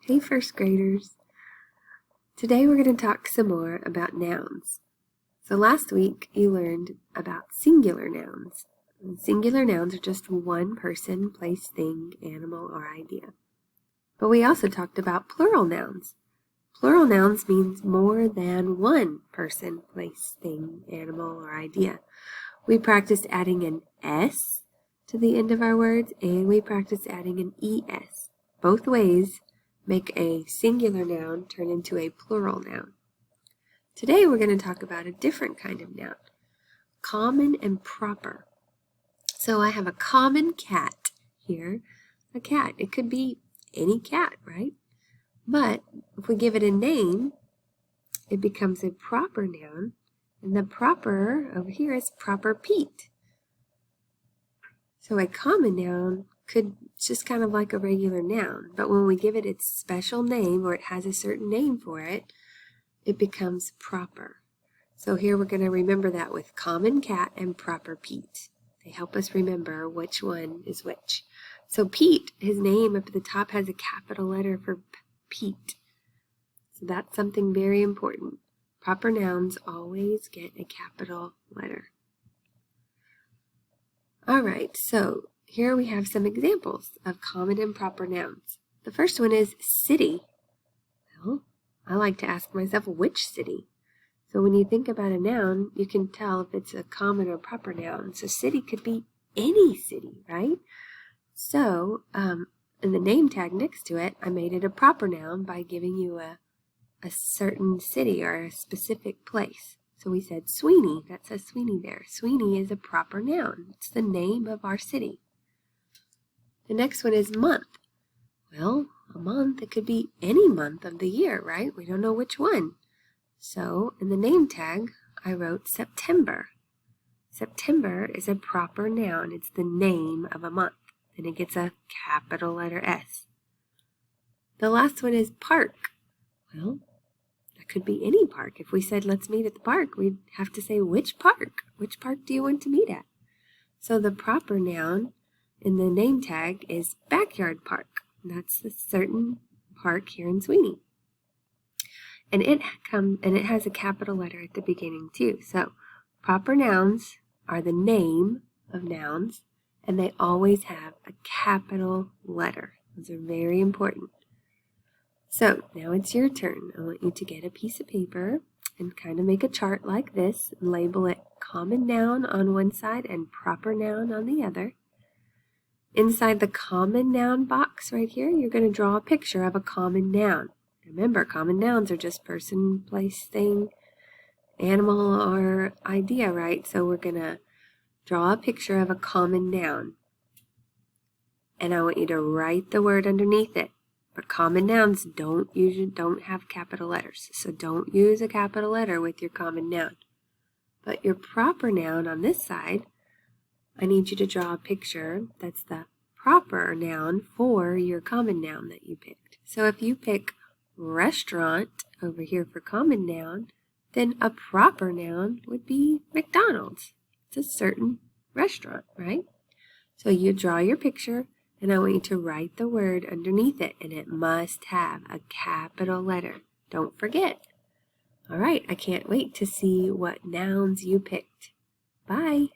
Hey first graders! Today we're going to talk some more about nouns. So last week you learned about singular nouns. And singular nouns are just one person, place, thing, animal, or idea. But we also talked about plural nouns. Plural nouns means more than one person, place, thing, animal, or idea. We practiced adding an S to the end of our words, and we practiced adding an ES. Both ways make a singular noun turn into a plural noun. Today we're going to talk about a different kind of noun, common and proper. So I have a common cat here, a cat. It could be any cat, right? But if we give it a name, it becomes a proper noun, and the proper over here is proper Pete. So a common noun could just kind of like a regular noun, but when we give it its special name or it has a certain name for it, it becomes proper. So here we're going to remember that with common cat and proper Pete. They help us remember which one is which. So Pete, his name up at the top has a capital letter for Pete. So that's something very important. Proper nouns always get a capital letter. All right, so here we have some examples of common and proper nouns. The first one is city. Well, I like to ask myself, which city? So when you think about a noun, you can tell if it's a common or proper noun. So city could be any city, right? So in the name tag next to it, I made it a proper noun by giving you a certain city or a specific place. So we said Sweeney. That says Sweeney there. Sweeney is a proper noun. It's the name of our city. The next one is month. Well, a month, it could be any month of the year, right? We don't know which one. So in the name tag, I wrote September. September is a proper noun. It's the name of a month. And it gets a capital letter S. The last one is park. Well, that could be any park. If we said, let's meet at the park, we'd have to say, which park? Which park do you want to meet at? So the proper noun in the name tag is backyard park. That's a certain park here in Sweeney. And it has a capital letter at the beginning too. So proper nouns are the name of nouns, and they always have a capital letter. Those are very important. So now it's your turn. I want you to get a piece of paper and kind of make a chart like this and label it common noun on one side and proper noun on the other. Inside the common noun box right here, you're going to draw a picture of a common noun. Remember, common nouns are just person, place, thing, animal, or idea, right? So we're going to draw a picture of a common noun. And I want you to write the word underneath it. But common nouns don't have capital letters. So don't use a capital letter with your common noun. But your proper noun on this side, I need you to draw a picture that's the proper noun for your common noun that you picked. So if you pick restaurant over here for common noun, then a proper noun would be McDonald's. It's a certain restaurant, right? So you draw your picture, and I want you to write the word underneath it, and it must have a capital letter. Don't forget. All right, I can't wait to see what nouns you picked. Bye.